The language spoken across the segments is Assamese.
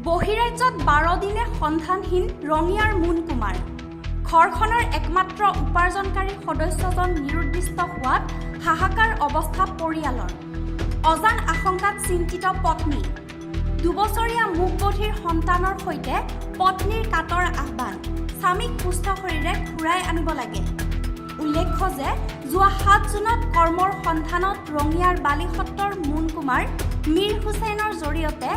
বহিৰাজ্যত 12 দিনে সন্ধানহীন ৰঙিয়াৰ মুন কুমাৰ। ঘৰখনৰ একমাত্ৰ উপাৰ্জনকাৰী সদস্যজন নিৰুদ্দিষ্ট হোৱাত হাহাকাৰ অৱস্থা পৰিয়ালৰ। অজান আশংকাত চিন্তিত পত্নী। 2 বছৰীয়া মুখবধিৰ সন্তানৰ সৈতে পত্নীৰ কাতৰ আহ্বান, স্বামীক সুস্থ শৰীৰে ঘূৰাই আনিব লাগে। উল্লেখ্য যে যোৱা 7 জুনত কৰ্মৰ সন্ধানত ৰঙিয়াৰ বালিসত্ৰৰ মুন কুমাৰ মীৰ হুছেইনৰ জৰিয়তে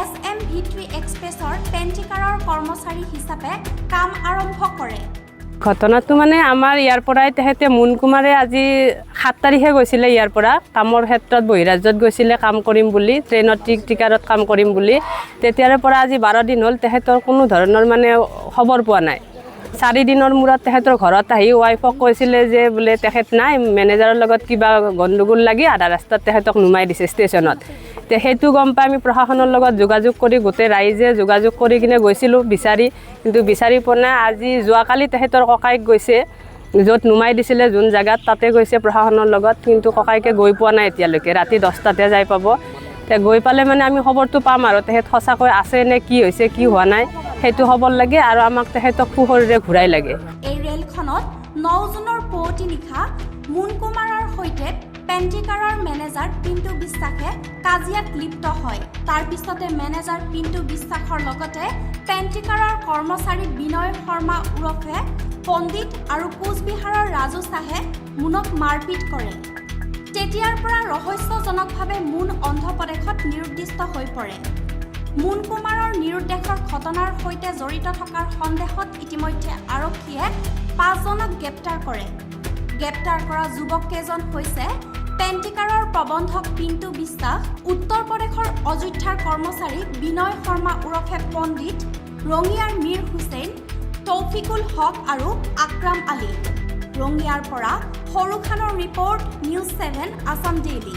SMV3 এক্সপ্ৰেছৰ পেণ্টিকাৰৰ কৰ্মচাৰী হিচাপে কাম আৰম্ভ কৰে। ঘটনাটো মানে আমাৰ ইয়াৰ পৰাই তেখেতে মুন কুমাৰে আজি 7 তাৰিখে গৈছিলে ইয়াৰ পৰা কামৰ ক্ষেত্ৰত বহিৰাজ্যত গৈছিলে কাম কৰিম বুলি, ট্ৰেইনত টিকাৰত কাম কৰিম বুলি। তেতিয়াৰে পৰা আজি 12 দিন হ'ল তেখেতৰ কোনো ধৰণৰ মানে খবৰ পোৱা নাই। 4 দিনৰ মূৰত তেখেতৰ ঘৰত আহি ৱাইফক কৈছিলে যে বোলে তেখেত নাই, মেনেজাৰৰ লগত কিবা গণ্ডগোল লাগি আধা ৰাস্তাত তেখেতক নুমাই দিছে ষ্টেচনত। সেইটো গম পাই আমি প্ৰশাসনৰ লগত যোগাযোগ কৰি গোটেই ৰাইজে যোগাযোগ কৰি কিনে গৈছিলোঁ বিচাৰি, কিন্তু বিচাৰি পোৱা নাই। আজি যোৱাকালি তেখেতৰ ককাইক গৈছে, য'ত নুমাই দিছিলে যোন জেগাত তাতে গৈছে প্ৰশাসনৰ লগত, কিন্তু ককাইকে গৈ পোৱা নাই এতিয়ালৈকে। ৰাতি 10টাতে যাই পাব। গৈ পালে মানে আমি খবৰটো পাম আৰু তেখেত সঁচাকৈ আছে নে কি হৈছে, কি হোৱা নাই সেইটো খবৰ লাগে আৰু আমাক তেখেতক সুশৰীৰে ঘূৰাই লাগে। এই ৰেলখনত 9 জুনৰ পুৱতি নিশা মুন কুমাৰৰ সৈতে পেণ্টিকাৰৰ মেনেজাৰ পিণ্টু বিশ্বাসে কাজিয়াত লিপ্ত হয়। তাৰ পিছতে মেনেজাৰ পিণ্টু বিশ্বাসৰ লগতে পেণ্টিকাৰৰ কৰ্মচাৰী বিনয় শৰ্মা ওৰফে পণ্ডিত আৰু কোচবিহাৰৰ ৰাজু শ্বাহে মুনক মাৰপিট কৰে। তেতিয়াৰ পৰা ৰহস্যজনকভাৱে মুন অন্ধ্ৰপ্ৰদেশত নিৰুদ্দিষ্ট হৈ পৰে। মুন কুমাৰৰ নিৰুদ্দেশৰ ঘটনাৰ সৈতে জড়িত থকাৰ সন্দেহত ইতিমধ্যে আৰক্ষীয়ে 5 জনক গ্ৰেপ্তাৰ কৰে। গ্ৰেপ্তাৰ কৰা যুৱককেইজন হৈছে পেণ্টিকাৰৰ প্ৰবন্ধক পিণ্টু বিশ্বাস, উত্তৰ প্ৰদেশৰ অযোধ্যাৰ কৰ্মচাৰী বিনয় শৰ্মা ওৰফে পণ্ডিত, ৰঙিয়াৰ মীৰ হুছেইন, তৌফিকুল হক আৰু আকৰাম আলী। ৰঙিয়াৰ পৰা সৰু খানৰ ৰিপৰ্ট, নিউজ 7 আছাম ডেইলী।